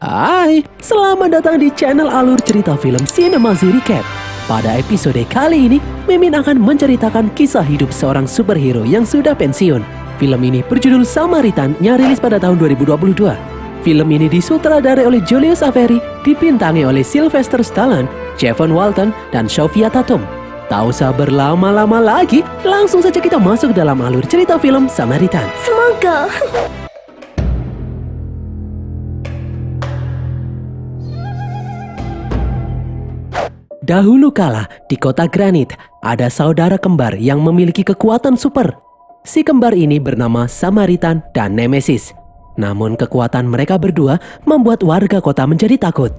Hai, selamat datang di channel Alur Cerita Film Cinemazi Recap. Pada episode kali ini, Mimin akan menceritakan kisah hidup seorang superhero yang sudah pensiun. Film ini berjudul Samaritan yang rilis pada tahun 2022. Film ini disutradarai oleh Julius Avery, dibintangi oleh Sylvester Stallone, Javon Walton, dan Sofia Tatum. Tak usah berlama-lama lagi, langsung saja kita masuk dalam alur cerita film Samaritan. Semoga. Dahulu kala, di kota Granite, ada saudara kembar yang memiliki kekuatan super. Si kembar ini bernama Samaritan dan Nemesis. Namun kekuatan mereka berdua membuat warga kota menjadi takut.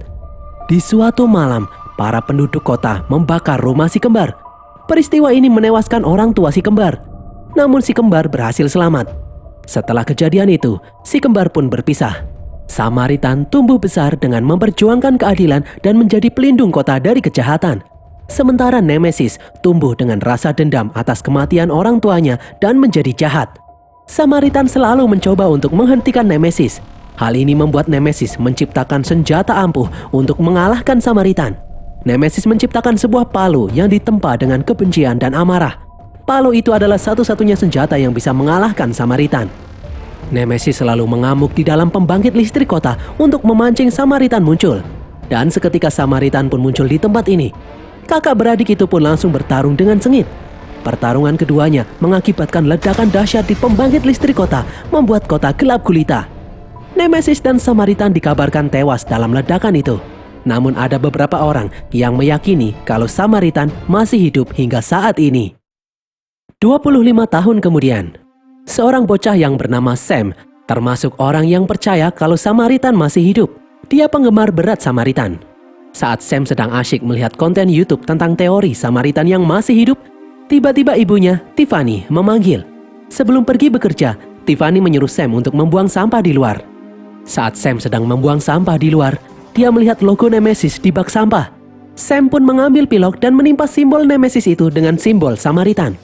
Di suatu malam, para penduduk kota membakar rumah si kembar. Peristiwa ini menewaskan orang tua si kembar. Namun si kembar berhasil selamat. Setelah kejadian itu, si kembar pun berpisah. Samaritan tumbuh besar dengan memperjuangkan keadilan dan menjadi pelindung kota dari kejahatan. Sementara Nemesis tumbuh dengan rasa dendam atas kematian orang tuanya dan menjadi jahat. Samaritan selalu mencoba untuk menghentikan Nemesis. Hal ini membuat Nemesis menciptakan senjata ampuh untuk mengalahkan Samaritan. Nemesis menciptakan sebuah palu yang ditempa dengan kebencian dan amarah. Palu itu adalah satu-satunya senjata yang bisa mengalahkan Samaritan. Nemesis selalu mengamuk di dalam pembangkit listrik kota untuk memancing Samaritan muncul. Dan seketika Samaritan pun muncul di tempat ini. Kakak beradik itu pun langsung bertarung dengan sengit. Pertarungan keduanya mengakibatkan ledakan dahsyat di pembangkit listrik kota, membuat kota gelap gulita. Nemesis dan Samaritan dikabarkan tewas dalam ledakan itu. Namun ada beberapa orang yang meyakini kalau Samaritan masih hidup hingga saat ini. 25 tahun kemudian, seorang bocah yang bernama Sam termasuk orang yang percaya kalau Samaritan masih hidup. Dia penggemar berat Samaritan. Saat Sam sedang asyik melihat konten YouTube tentang teori Samaritan yang masih hidup, tiba-tiba ibunya, Tiffany, memanggil. Sebelum pergi bekerja, Tiffany menyuruh Sam untuk membuang sampah di luar. Saat Sam sedang membuang sampah di luar, dia melihat logo Nemesis di bak sampah. Sam pun mengambil pilok dan menimpa simbol Nemesis itu dengan simbol Samaritan.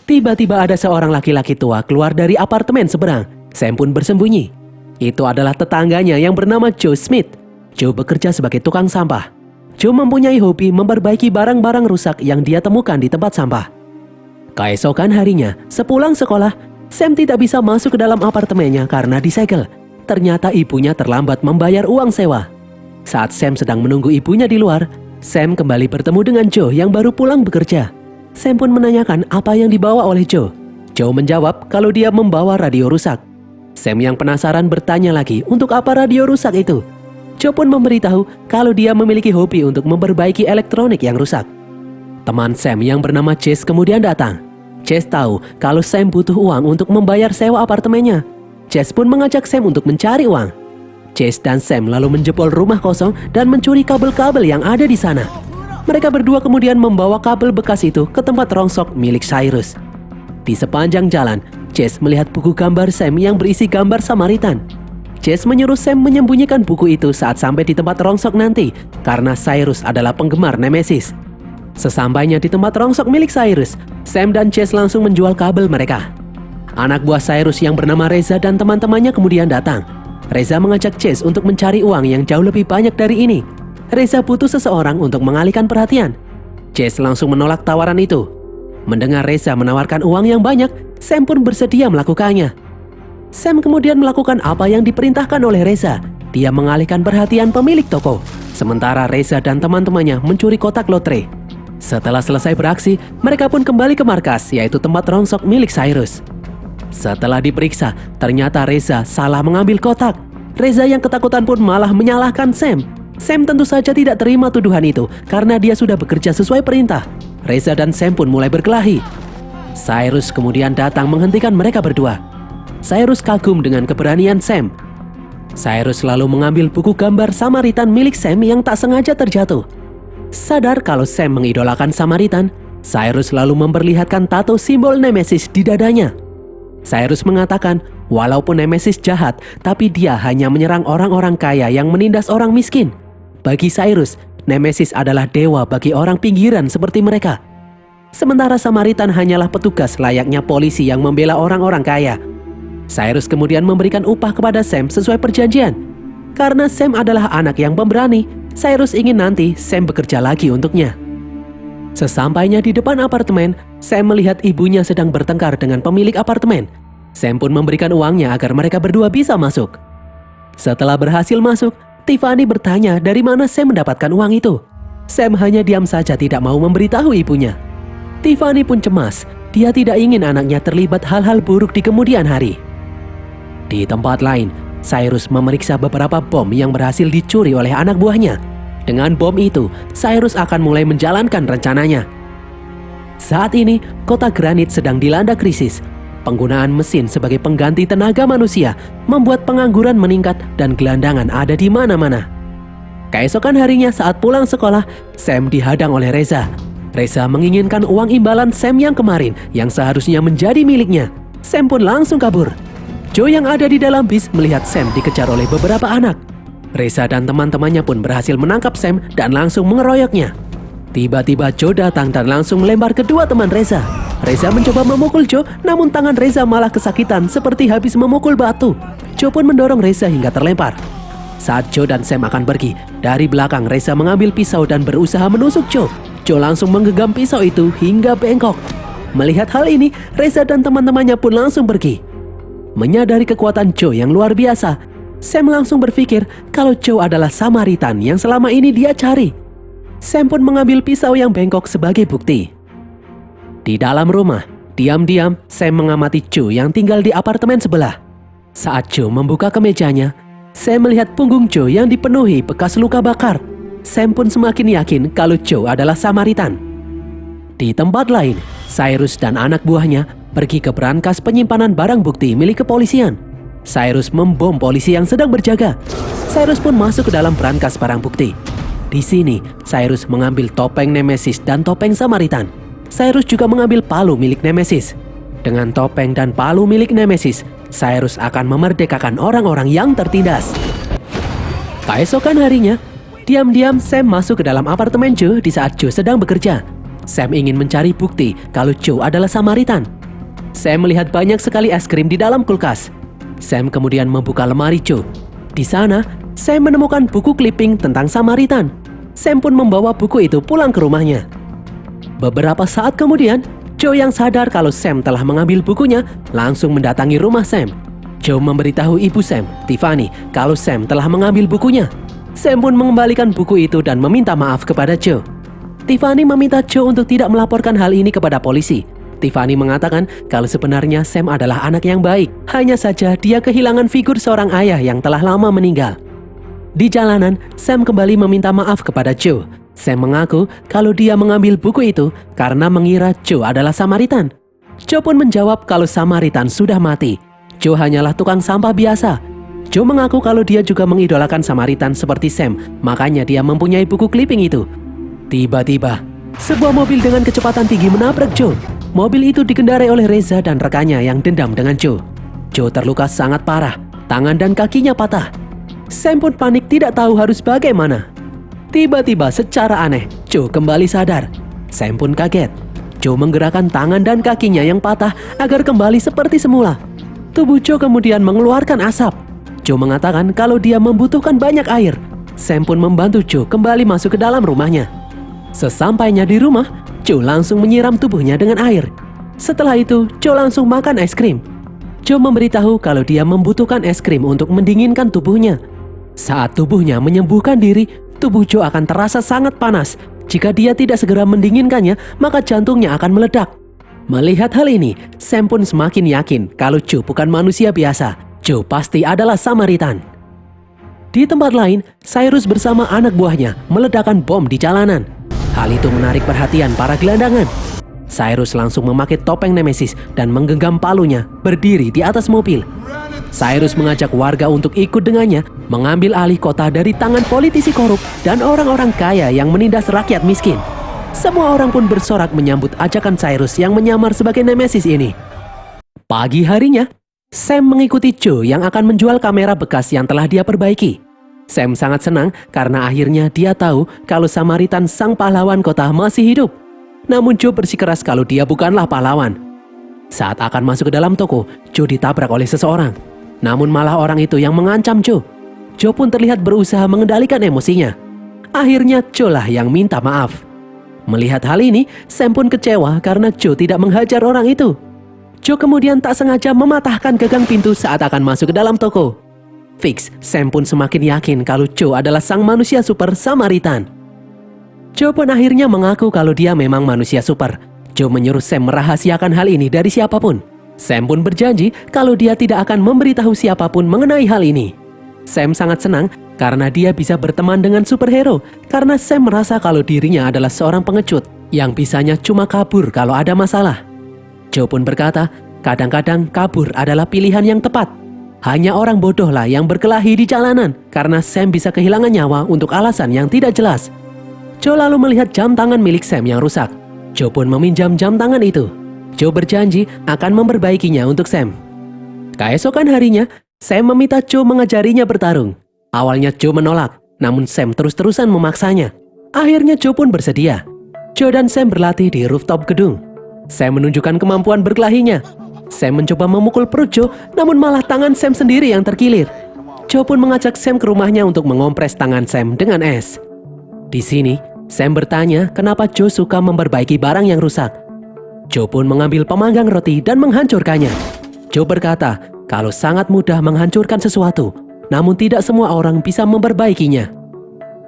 Tiba-tiba ada seorang laki-laki tua keluar dari apartemen seberang. Sam pun bersembunyi. Itu adalah tetangganya yang bernama Joe Smith. Joe bekerja sebagai tukang sampah. Joe mempunyai hobi memperbaiki barang-barang rusak yang dia temukan di tempat sampah. Keesokan harinya, sepulang sekolah, Sam tidak bisa masuk ke dalam apartemennya karena disegel. Ternyata ibunya terlambat membayar uang sewa. Saat Sam sedang menunggu ibunya di luar, Sam kembali bertemu dengan Joe yang baru pulang bekerja. Sam pun menanyakan apa yang dibawa oleh Joe. Joe menjawab kalau dia membawa radio rusak. Sam yang penasaran bertanya lagi untuk apa radio rusak itu. Joe pun memberitahu kalau dia memiliki hobi untuk memperbaiki elektronik yang rusak. Teman Sam yang bernama Chase kemudian datang. Chase tahu kalau Sam butuh uang untuk membayar sewa apartemennya. Chase pun mengajak Sam untuk mencari uang. Chase dan Sam lalu menjebol rumah kosong dan mencuri kabel-kabel yang ada di sana. Mereka berdua kemudian membawa kabel bekas itu ke tempat rongsok milik Cyrus. Di sepanjang jalan, Chase melihat buku gambar Sam yang berisi gambar Samaritan. Chase menyuruh Sam menyembunyikan buku itu saat sampai di tempat rongsok nanti, karena Cyrus adalah penggemar Nemesis. Sesampainya di tempat rongsok milik Cyrus, Sam dan Chase langsung menjual kabel mereka. Anak buah Cyrus yang bernama Reza dan teman-temannya kemudian datang. Reza mengajak Chase untuk mencari uang yang jauh lebih banyak dari ini. Reza butuh seseorang untuk mengalihkan perhatian. Chase langsung menolak tawaran itu. Mendengar Reza menawarkan uang yang banyak, Sam pun bersedia melakukannya. Sam kemudian melakukan apa yang diperintahkan oleh Reza. Dia mengalihkan perhatian pemilik toko. Sementara Reza dan teman-temannya mencuri kotak lotre. Setelah selesai beraksi, mereka pun kembali ke markas, yaitu tempat rongsok milik Cyrus. Setelah diperiksa, ternyata Reza salah mengambil kotak. Reza yang ketakutan pun malah menyalahkan Sam. Sam tentu saja tidak terima tuduhan itu karena dia sudah bekerja sesuai perintah. Reza dan Sam pun mulai berkelahi. Cyrus kemudian datang menghentikan mereka berdua. Cyrus kagum dengan keberanian Sam. Cyrus lalu mengambil buku gambar Samaritan milik Sam yang tak sengaja terjatuh. Sadar kalau Sam mengidolakan Samaritan, Cyrus lalu memperlihatkan tato simbol Nemesis di dadanya. Cyrus mengatakan, walaupun Nemesis jahat, tapi dia hanya menyerang orang-orang kaya yang menindas orang miskin. Bagi Cyrus, Nemesis adalah dewa bagi orang pinggiran seperti mereka. Sementara Samaritan hanyalah petugas layaknya polisi yang membela orang-orang kaya. Cyrus kemudian memberikan upah kepada Sam sesuai perjanjian. Karena Sam adalah anak yang pemberani, Cyrus ingin nanti Sam bekerja lagi untuknya. Sesampainya di depan apartemen, Sam melihat ibunya sedang bertengkar dengan pemilik apartemen. Sam pun memberikan uangnya agar mereka berdua bisa masuk. Setelah berhasil masuk, Tiffany bertanya dari mana Sam mendapatkan uang itu. Sam hanya diam saja tidak mau memberitahu ibunya. Tiffany pun cemas, dia tidak ingin anaknya terlibat hal-hal buruk di kemudian hari. Di tempat lain, Cyrus memeriksa beberapa bom yang berhasil dicuri oleh anak buahnya. Dengan bom itu, Cyrus akan mulai menjalankan rencananya. Saat ini, kota Granite sedang dilanda krisis. Penggunaan mesin sebagai pengganti tenaga manusia membuat pengangguran meningkat dan gelandangan ada di mana-mana. Keesokan harinya saat pulang sekolah, Sam dihadang oleh Reza. Reza menginginkan uang imbalan Sam yang kemarin yang seharusnya menjadi miliknya. Sam pun langsung kabur. Joe yang ada di dalam bis melihat Sam dikejar oleh beberapa anak. Reza dan teman-temannya pun berhasil menangkap Sam dan langsung mengeroyoknya. Tiba-tiba Joe datang dan langsung melempar kedua teman Reza. Reza mencoba memukul Joe, namun tangan Reza malah kesakitan seperti habis memukul batu. Joe pun mendorong Reza hingga terlempar. Saat Joe dan Sam akan pergi, dari belakang Reza mengambil pisau dan berusaha menusuk Joe. Joe langsung menggenggam pisau itu hingga bengkok. Melihat hal ini, Reza dan teman-temannya pun langsung pergi. Menyadari kekuatan Joe yang luar biasa, Sam langsung berpikir kalau Joe adalah Samaritan yang selama ini dia cari. Sam pun mengambil pisau yang bengkok sebagai bukti. Di dalam rumah, diam-diam Sam mengamati Joe yang tinggal di apartemen sebelah. Saat Joe membuka kemejanya, Sam melihat punggung Joe yang dipenuhi bekas luka bakar. Sam pun semakin yakin kalau Joe adalah Samaritan. Di tempat lain, Cyrus dan anak buahnya pergi ke brankas penyimpanan barang bukti milik kepolisian. Cyrus membom polisi yang sedang berjaga. Cyrus pun masuk ke dalam brankas barang bukti. Di sini, Cyrus mengambil topeng Nemesis dan topeng Samaritan. Cyrus juga mengambil palu milik Nemesis. Dengan topeng dan palu milik Nemesis, Cyrus akan memerdekakan orang-orang yang tertindas. Keesokan harinya, diam-diam Sam masuk ke dalam apartemen Joe di saat Joe sedang bekerja. Sam ingin mencari bukti kalau Joe adalah Samaritan. Sam melihat banyak sekali es krim di dalam kulkas. Sam kemudian membuka lemari Joe. Di sana, Sam menemukan buku clipping tentang Samaritan. Sam pun membawa buku itu pulang ke rumahnya. Beberapa saat kemudian, Joe yang sadar kalau Sam telah mengambil bukunya langsung mendatangi rumah Sam. Joe memberitahu ibu Sam, Tiffany, kalau Sam telah mengambil bukunya. Sam pun mengembalikan buku itu dan meminta maaf kepada Joe. Tiffany meminta Joe untuk tidak melaporkan hal ini kepada polisi. Tiffany mengatakan kalau sebenarnya Sam adalah anak yang baik. Hanya saja dia kehilangan figur seorang ayah yang telah lama meninggal. Di jalanan, Sam kembali meminta maaf kepada Joe. Sam mengaku kalau dia mengambil buku itu karena mengira Joe adalah Samaritan. Joe pun menjawab kalau Samaritan sudah mati. Joe hanyalah tukang sampah biasa. Joe mengaku kalau dia juga mengidolakan Samaritan seperti Sam, makanya dia mempunyai buku clipping itu. Tiba-tiba, sebuah mobil dengan kecepatan tinggi menabrak Joe. Mobil itu dikendarai oleh Reza dan rekannya yang dendam dengan Joe. Joe terluka sangat parah, tangan dan kakinya patah. Sam pun panik tidak tahu harus bagaimana. Tiba-tiba secara aneh, Joe kembali sadar. Sam pun kaget. Joe menggerakkan tangan dan kakinya yang patah agar kembali seperti semula. Tubuh Joe kemudian mengeluarkan asap. Joe mengatakan kalau dia membutuhkan banyak air. Sam pun membantu Joe kembali masuk ke dalam rumahnya. Sesampainya di rumah, Joe langsung menyiram tubuhnya dengan air. Setelah itu, Joe langsung makan es krim. Joe memberitahu kalau dia membutuhkan es krim untuk mendinginkan tubuhnya. Saat tubuhnya menyembuhkan diri, tubuh Joe akan terasa sangat panas. Jika dia tidak segera mendinginkannya, maka jantungnya akan meledak. Melihat hal ini, Sam pun semakin yakin kalau Joe bukan manusia biasa. Joe pasti adalah Samaritan. Di tempat lain, Cyrus bersama anak buahnya meledakkan bom di jalanan. Hal itu menarik perhatian para gelandangan. Cyrus langsung memakai topeng Nemesis dan menggenggam palunya berdiri di atas mobil. Cyrus mengajak warga untuk ikut dengannya mengambil alih kota dari tangan politisi korup dan orang-orang kaya yang menindas rakyat miskin. Semua orang pun bersorak menyambut ajakan Cyrus yang menyamar sebagai Nemesis ini. Pagi harinya, Sam mengikuti Joe yang akan menjual kamera bekas yang telah dia perbaiki. Sam sangat senang karena akhirnya dia tahu kalau Samaritan sang pahlawan kota masih hidup. Namun Joe bersikeras kalau dia bukanlah pahlawan. Saat akan masuk ke dalam toko, Joe ditabrak oleh seseorang. Namun malah orang itu yang mengancam Joe. Joe pun terlihat berusaha mengendalikan emosinya. Akhirnya Joe lah yang minta maaf. Melihat hal ini, Sam pun kecewa karena Joe tidak menghajar orang itu. Joe kemudian tak sengaja mematahkan gagang pintu saat akan masuk ke dalam toko. Fix, Sam pun semakin yakin kalau Joe adalah sang manusia super Samaritan. Joe pun akhirnya mengaku kalau dia memang manusia super. Joe menyuruh Sam merahasiakan hal ini dari siapapun. Sam pun berjanji kalau dia tidak akan memberitahu siapapun mengenai hal ini. Sam sangat senang karena dia bisa berteman dengan superhero, karena Sam merasa kalau dirinya adalah seorang pengecut yang bisanya cuma kabur kalau ada masalah. Joe pun berkata, kadang-kadang kabur adalah pilihan yang tepat. Hanya orang bodohlah yang berkelahi di jalanan karena Sam bisa kehilangan nyawa untuk alasan yang tidak jelas. Joe lalu melihat jam tangan milik Sam yang rusak. Joe pun meminjam jam tangan itu. Joe berjanji akan memperbaikinya untuk Sam. Keesokan harinya, Sam meminta Joe mengajarinya bertarung. Awalnya Joe menolak, namun Sam terus-terusan memaksanya. Akhirnya Joe pun bersedia. Joe dan Sam berlatih di rooftop gedung. Sam menunjukkan kemampuan berkelahinya. Sam mencoba memukul perut Joe, namun malah tangan Sam sendiri yang terkilir. Joe pun mengajak Sam ke rumahnya untuk mengompres tangan Sam dengan es. Di sini, Sam bertanya kenapa Joe suka memperbaiki barang yang rusak. Joe pun mengambil pemanggang roti dan menghancurkannya. Joe berkata kalau sangat mudah menghancurkan sesuatu, namun tidak semua orang bisa memperbaikinya.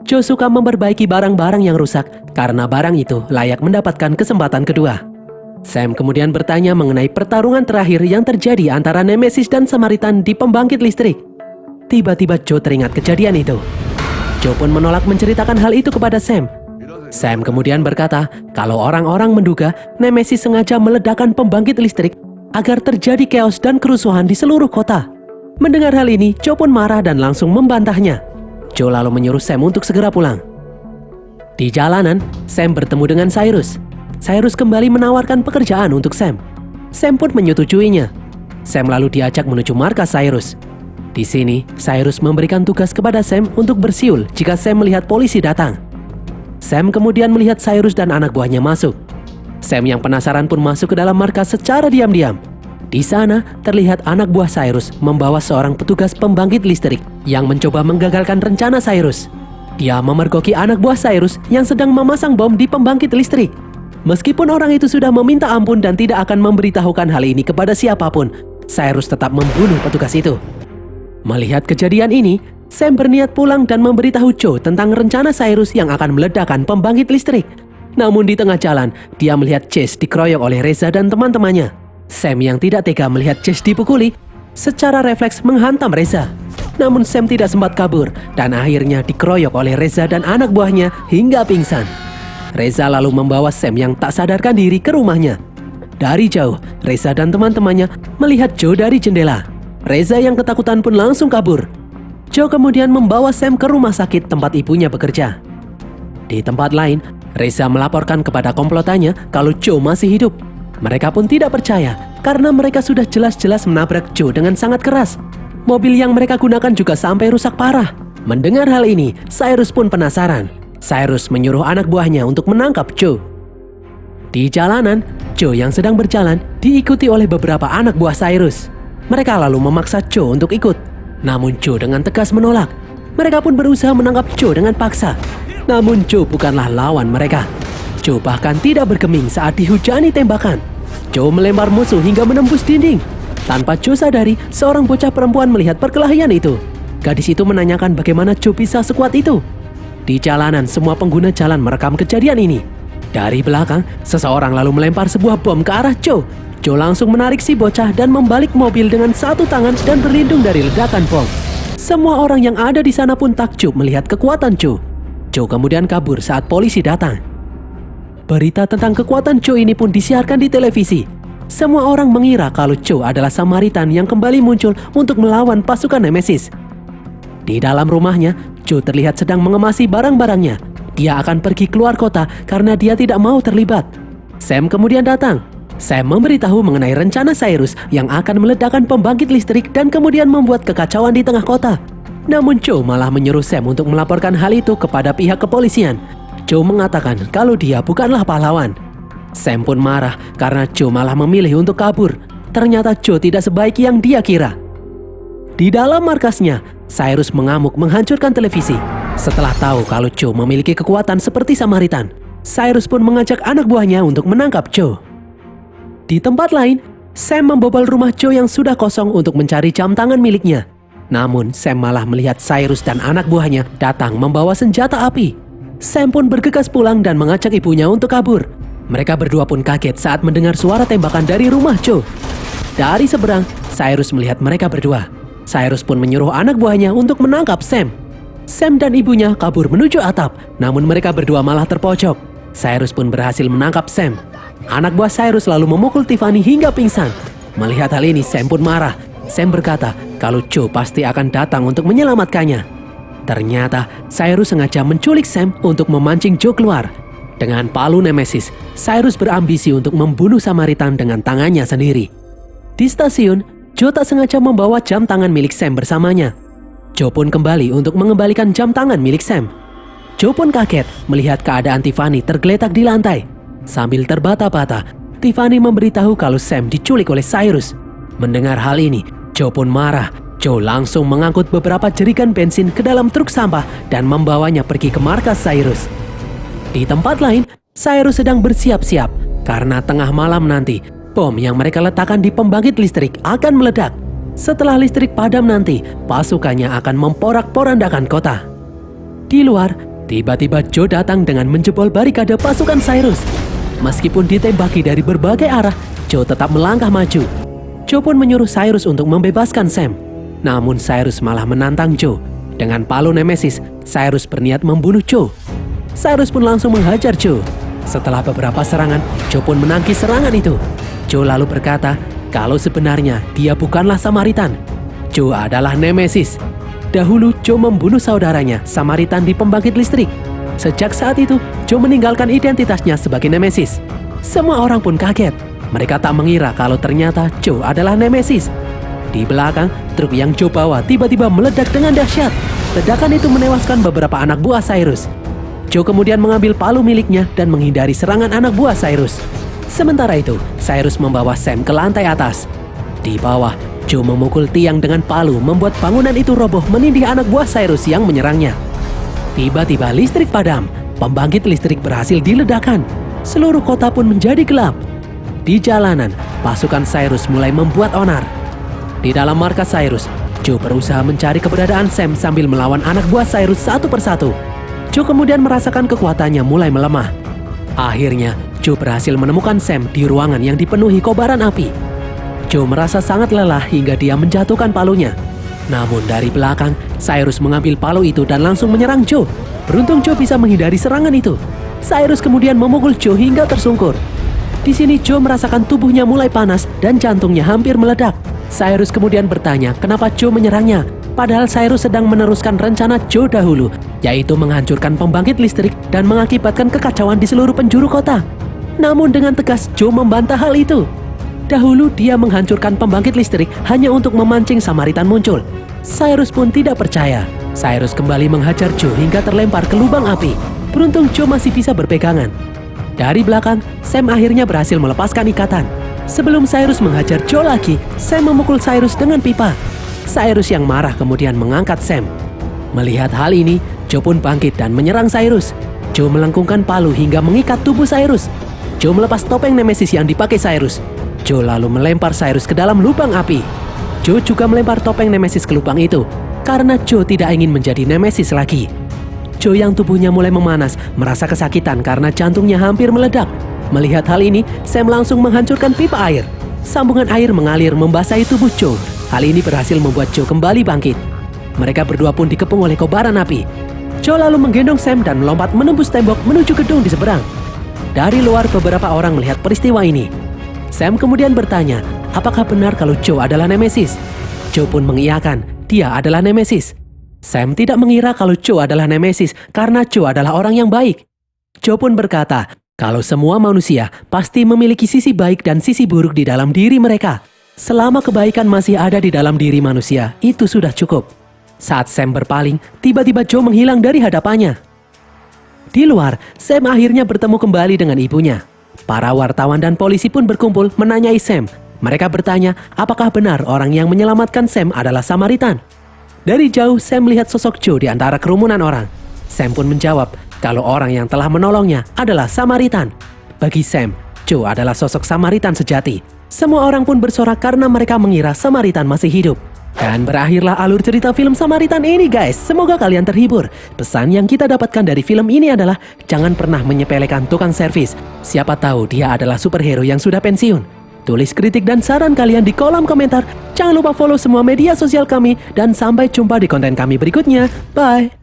Joe suka memperbaiki barang-barang yang rusak karena barang itu layak mendapatkan kesempatan kedua. Sam kemudian bertanya mengenai pertarungan terakhir yang terjadi antara Nemesis dan Samaritan di pembangkit listrik. Tiba-tiba Joe teringat kejadian itu. Joe pun menolak menceritakan hal itu kepada Sam. Sam kemudian berkata kalau orang-orang menduga Nemesis sengaja meledakkan pembangkit listrik agar terjadi chaos dan kerusuhan di seluruh kota. Mendengar hal ini, Joe pun marah dan langsung membantahnya. Joe lalu menyuruh Sam untuk segera pulang. Di jalanan, Sam bertemu dengan Cyrus. Cyrus kembali menawarkan pekerjaan untuk Sam. Sam pun menyetujuinya. Sam lalu diajak menuju markas Cyrus. Di sini, Cyrus memberikan tugas kepada Sam untuk bersiul jika Sam melihat polisi datang. Sam kemudian melihat Cyrus dan anak buahnya masuk. Sam yang penasaran pun masuk ke dalam markas secara diam-diam. Di sana, terlihat anak buah Cyrus membawa seorang petugas pembangkit listrik yang mencoba menggagalkan rencana Cyrus. Dia memergoki anak buah Cyrus yang sedang memasang bom di pembangkit listrik. Meskipun orang itu sudah meminta ampun dan tidak akan memberitahukan hal ini kepada siapapun, Cyrus tetap membunuh petugas itu. Melihat kejadian ini, Sam berniat pulang dan memberitahu Joe tentang rencana Cyrus yang akan meledakkan pembangkit listrik. Namun di tengah jalan, dia melihat Chase dikeroyok oleh Reza dan teman-temannya. Sam yang tidak tega melihat Chase dipukuli, secara refleks menghantam Reza. Namun Sam tidak sempat kabur dan akhirnya dikeroyok oleh Reza dan anak buahnya hingga pingsan. Reza lalu membawa Sam yang tak sadarkan diri ke rumahnya. Dari jauh, Reza dan teman-temannya melihat Joe dari jendela. Reza yang ketakutan pun langsung kabur. Joe kemudian membawa Sam ke rumah sakit tempat ibunya bekerja. Di tempat lain, Reza melaporkan kepada komplotannya kalau Joe masih hidup. Mereka pun tidak percaya karena mereka sudah jelas-jelas menabrak Joe dengan sangat keras. Mobil yang mereka gunakan juga sampai rusak parah. Mendengar hal ini, Cyrus pun penasaran. Cyrus menyuruh anak buahnya untuk menangkap Joe. Di jalanan, Joe yang sedang berjalan diikuti oleh beberapa anak buah Cyrus. Mereka lalu memaksa Joe untuk ikut. Namun Joe dengan tegas menolak. Mereka pun berusaha menangkap Joe dengan paksa. Namun Joe bukanlah lawan mereka. Joe bahkan tidak bergeming saat dihujani tembakan. Joe melempar musuh hingga menembus dinding. Tanpa Joe sadari, seorang bocah perempuan melihat perkelahian itu. Gadis itu menanyakan bagaimana Joe bisa sekuat itu. Di jalanan, semua pengguna jalan merekam kejadian ini. Dari belakang, seseorang lalu melempar sebuah bom ke arah Joe. Joe langsung menarik si bocah dan membalik mobil dengan satu tangan dan berlindung dari ledakan bom. Semua orang yang ada di sana pun takjub melihat kekuatan Joe. Joe kemudian kabur saat polisi datang. Berita tentang kekuatan Joe ini pun disiarkan di televisi. Semua orang mengira kalau Joe adalah Samaritan yang kembali muncul untuk melawan pasukan Nemesis. Di dalam rumahnya, Joe terlihat sedang mengemasi barang-barangnya. Dia akan pergi keluar kota karena dia tidak mau terlibat. Sam kemudian datang. Sam memberitahu mengenai rencana Cyrus yang akan meledakkan pembangkit listrik dan kemudian membuat kekacauan di tengah kota. Namun Joe malah menyuruh Sam untuk melaporkan hal itu kepada pihak kepolisian. Joe mengatakan kalau dia bukanlah pahlawan. Sam pun marah karena Joe malah memilih untuk kabur. Ternyata Joe tidak sebaik yang dia kira. Di dalam markasnya, Cyrus mengamuk menghancurkan televisi. Setelah tahu kalau Joe memiliki kekuatan seperti Samaritan, Cyrus pun mengajak anak buahnya untuk menangkap Joe. Di tempat lain, Sam membobol rumah Joe yang sudah kosong untuk mencari jam tangan miliknya. Namun, Sam malah melihat Cyrus dan anak buahnya datang membawa senjata api. Sam pun bergegas pulang dan mengajak ibunya untuk kabur. Mereka berdua pun kaget saat mendengar suara tembakan dari rumah Joe. Dari seberang, Cyrus melihat mereka berdua. Cyrus pun menyuruh anak buahnya untuk menangkap Sam. Sam dan ibunya kabur menuju atap, namun mereka berdua malah terpojok. Cyrus pun berhasil menangkap Sam. Anak buah Cyrus lalu memukul Tiffany hingga pingsan. Melihat hal ini, Sam pun marah. Sam berkata kalau Joe pasti akan datang untuk menyelamatkannya. Ternyata Cyrus sengaja menculik Sam untuk memancing Joe keluar. Dengan palu Nemesis, Cyrus berambisi untuk membunuh Samaritan dengan tangannya sendiri. Di stasiun, Joe tak sengaja membawa jam tangan milik Sam bersamanya. Joe pun kembali untuk mengembalikan jam tangan milik Sam. Joe pun kaget melihat keadaan Tiffany tergeletak di lantai. Sambil terbata-bata, Tiffany memberitahu kalau Sam diculik oleh Cyrus. Mendengar hal ini, Joe pun marah. Joe langsung mengangkut beberapa jerikan bensin ke dalam truk sampah dan membawanya pergi ke markas Cyrus. Di tempat lain, Cyrus sedang bersiap-siap karena tengah malam nanti, bom yang mereka letakkan di pembangkit listrik akan meledak. Setelah listrik padam nanti, pasukannya akan memporak-porandakan kota. Di luar, tiba-tiba Joe datang dengan menjebol barikade pasukan Cyrus. Meskipun ditembaki dari berbagai arah, Joe tetap melangkah maju. Joe pun menyuruh Cyrus untuk membebaskan Sam. Namun Cyrus malah menantang Joe. Dengan palu Nemesis, Cyrus berniat membunuh Joe. Cyrus pun langsung menghajar Joe. Setelah beberapa serangan, Joe pun menangkis serangan itu. Joe lalu berkata kalau sebenarnya dia bukanlah Samaritan. Joe adalah Nemesis. Dahulu Joe membunuh saudaranya, Samaritan, di pembangkit listrik. Sejak saat itu, Joe meninggalkan identitasnya sebagai Nemesis. Semua orang pun kaget. Mereka tak mengira kalau ternyata Joe adalah Nemesis. Di belakang, truk yang Joe bawa tiba-tiba meledak dengan dahsyat. Ledakan itu menewaskan beberapa anak buah Cyrus. Joe kemudian mengambil palu miliknya dan menghindari serangan anak buah Cyrus. Sementara itu, Cyrus membawa Sam ke lantai atas. Di bawah, Joe memukul tiang dengan palu membuat bangunan itu roboh menindih anak buah Cyrus yang menyerangnya. Tiba-tiba listrik padam. Pembangkit listrik berhasil diledakkan. Seluruh kota pun menjadi gelap. Di jalanan, pasukan Cyrus mulai membuat onar. Di dalam markas Cyrus, Joe berusaha mencari keberadaan Sam sambil melawan anak buah Cyrus satu persatu. Joe kemudian merasakan kekuatannya mulai melemah. Akhirnya, Joe berhasil menemukan Sam di ruangan yang dipenuhi kobaran api. Joe merasa sangat lelah hingga dia menjatuhkan palunya. Namun dari belakang, Cyrus mengambil palu itu dan langsung menyerang Joe. Beruntung Joe bisa menghindari serangan itu. Cyrus kemudian memukul Joe hingga tersungkur. Di sini Joe merasakan tubuhnya mulai panas dan jantungnya hampir meledak. Cyrus kemudian bertanya kenapa Joe menyerangnya. Padahal Cyrus sedang meneruskan rencana Joe dahulu, yaitu menghancurkan pembangkit listrik dan mengakibatkan kekacauan di seluruh penjuru kota. Namun dengan tegas Joe membantah hal itu. Dahulu dia menghancurkan pembangkit listrik hanya untuk memancing Samaritan muncul. Cyrus pun tidak percaya. Cyrus kembali menghajar Joe hingga terlempar ke lubang api. Beruntung Joe masih bisa berpegangan. Dari belakang, Sam akhirnya berhasil melepaskan ikatan. Sebelum Cyrus menghajar Joe lagi, Sam memukul Cyrus dengan pipa. Cyrus yang marah kemudian mengangkat Sam. Melihat hal ini, Joe pun bangkit dan menyerang Cyrus. Joe melengkungkan palu hingga mengikat tubuh Cyrus. Joe melepas topeng Nemesis yang dipakai Cyrus. Joe lalu melempar Cyrus ke dalam lubang api. Joe juga melempar topeng Nemesis ke lubang itu karena Joe tidak ingin menjadi Nemesis lagi. Joe yang tubuhnya mulai memanas merasa kesakitan karena jantungnya hampir meledak. Melihat hal ini, Sam langsung menghancurkan pipa air. Sambungan air mengalir membasahi tubuh Joe. Hal ini berhasil membuat Joe kembali bangkit. Mereka berdua pun dikepung oleh kobaran api. Joe lalu menggendong Sam dan melompat menembus tembok menuju gedung di seberang. Dari luar, beberapa orang melihat peristiwa ini. Sam kemudian bertanya, apakah benar kalau Joe adalah Nemesis? Joe pun mengiyakan, dia adalah Nemesis. Sam tidak mengira kalau Joe adalah Nemesis karena Joe adalah orang yang baik. Joe pun berkata, kalau semua manusia pasti memiliki sisi baik dan sisi buruk di dalam diri mereka. Selama kebaikan masih ada di dalam diri manusia, itu sudah cukup. Saat Sam berpaling, tiba-tiba Joe menghilang dari hadapannya. Di luar, Sam akhirnya bertemu kembali dengan ibunya. Para wartawan dan polisi pun berkumpul menanyai Sam, Mereka bertanya apakah benar orang yang menyelamatkan Sam adalah Samaritan. Dari jauh Sam melihat sosok Joe di antara kerumunan orang. Sam pun menjawab kalau orang yang telah menolongnya adalah Samaritan. Bagi Sam, Joe adalah sosok Samaritan sejati. Semua orang pun bersorak karena mereka mengira Samaritan masih hidup. Dan berakhirlah alur cerita film Samaritan ini guys. Semoga kalian terhibur. Pesan yang kita dapatkan dari film ini adalah jangan pernah menyepelekan tukang servis. Siapa tahu dia adalah superhero yang sudah pensiun. Tulis kritik dan saran kalian di kolom komentar. Jangan lupa follow semua media sosial kami. Dan sampai jumpa di konten kami berikutnya. Bye.